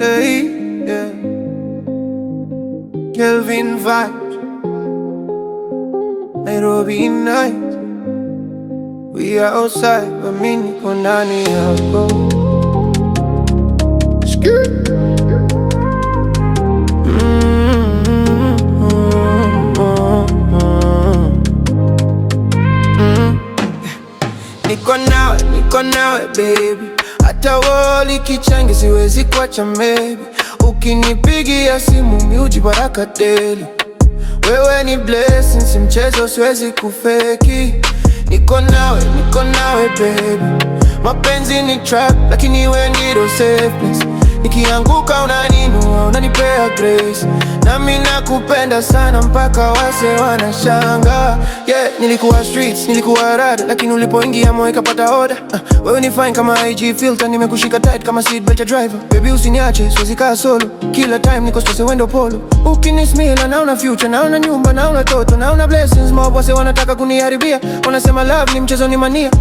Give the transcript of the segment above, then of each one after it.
Hey, yeah. Kelvin vibes, Nairobi night. We are outside, but mimi niko ndani yako. Niko nawe baby, hata wali kichange siwezi kuacha maybe. Ukinipigia simu miuji baraka daily. Wewe ni blessing, si mchezo siwezi kufeki. Niko nawe baby. Mapenzi ni trap, lakini wewe ndio safe place. Nikianguka unaninua, unanipea grace. Nami nakupenda sana mpaka wase wanashanga. Yeah, nilikuwa streets, nilikuwa rada, lakini ulipoingia moyo ikapata order. Wewe ni fine kama IG filter, nimekushika tight kama seatbelt ya driver. Baby usiniache, siwezi kaa solo. Kila time niko stress wendo polo. Ukinismila naona future, naona nyumba, naona toto, naona blessings. Mob wase wanataka kuniharibia, wanasema love ni mchezo, ni mania.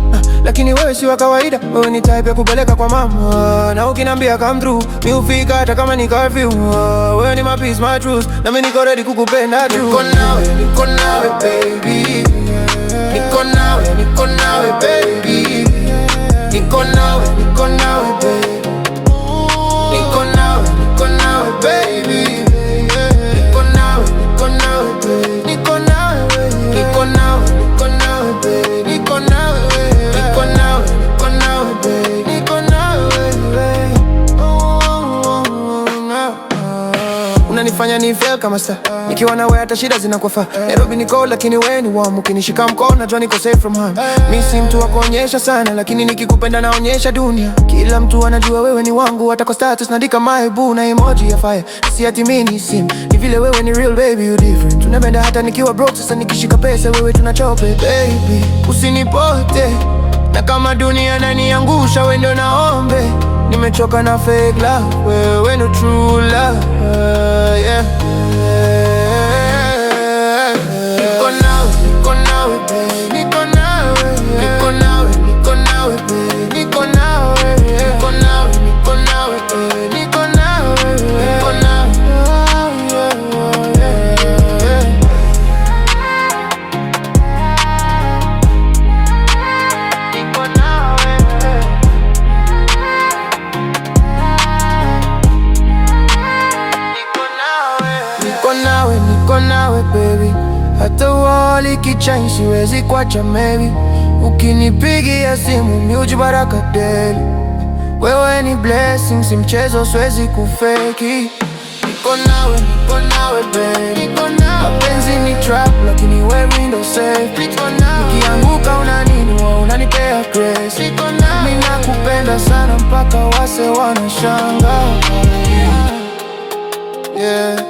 Lakini wewe si wa kawaida, wewe ni type ya kupeleka kwa mama. Na ukinambia come through, mi ufika hata kama ni curfew. Wewe ni my peace, my truth, na mi niko ready kukupenda tu. Niko nawe baby. Niko nawe baby. Niko nawe baby. Niko nawe baby. Niko nawe baby. Niko nawe baby. Niko nawe baby. Niko nawe baby. Niko nawe unanifanya ni fail kama star. Nikiwa na wewe hata shida zinakufa. Nairobi ni cold lakini wewe ni warm. Ukinishika mkono najua niko safe from harm. Mimi si mtu wa kuonyesha sana, lakini nikikupenda naonyesha dunia. Kila mtu anajua wewe ni wangu, hata kwa status naandika my boo na emoji ya fire. Si ati mimi ni sim, ni vile wewe ni real baby, you different. Tunapenda hata nikiwa broke, sasa nikishika pesa wewe tunachope baby. Usinipote na kama dunia naniangusha, wewe ndo naombe. Nimechoka na fake love, wewe ndo true love, yeah. Niko nawe baby. Niko nawe baby. Niko nawe baby. Niko nawe baby. Niko nawe baby. Niko nawe baby. Niko nawe. Niko nawe baby, hata wali kichange siwezi kuacha maybe. Ukinipigia simu miuji baraka daily. Wewe ni blessing, si mchezo siwezi kufeki. Niko nawe baby. Mapenzi ni trap, lakini wewe ndo safe. Nikianguka unaninua, unanipea grace. Mimi nakupenda sana mpaka wase wanashanga. Yeah.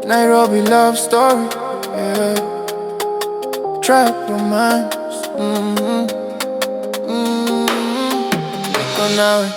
Nairobi love story, yeah. Trap romance, Niko nawe.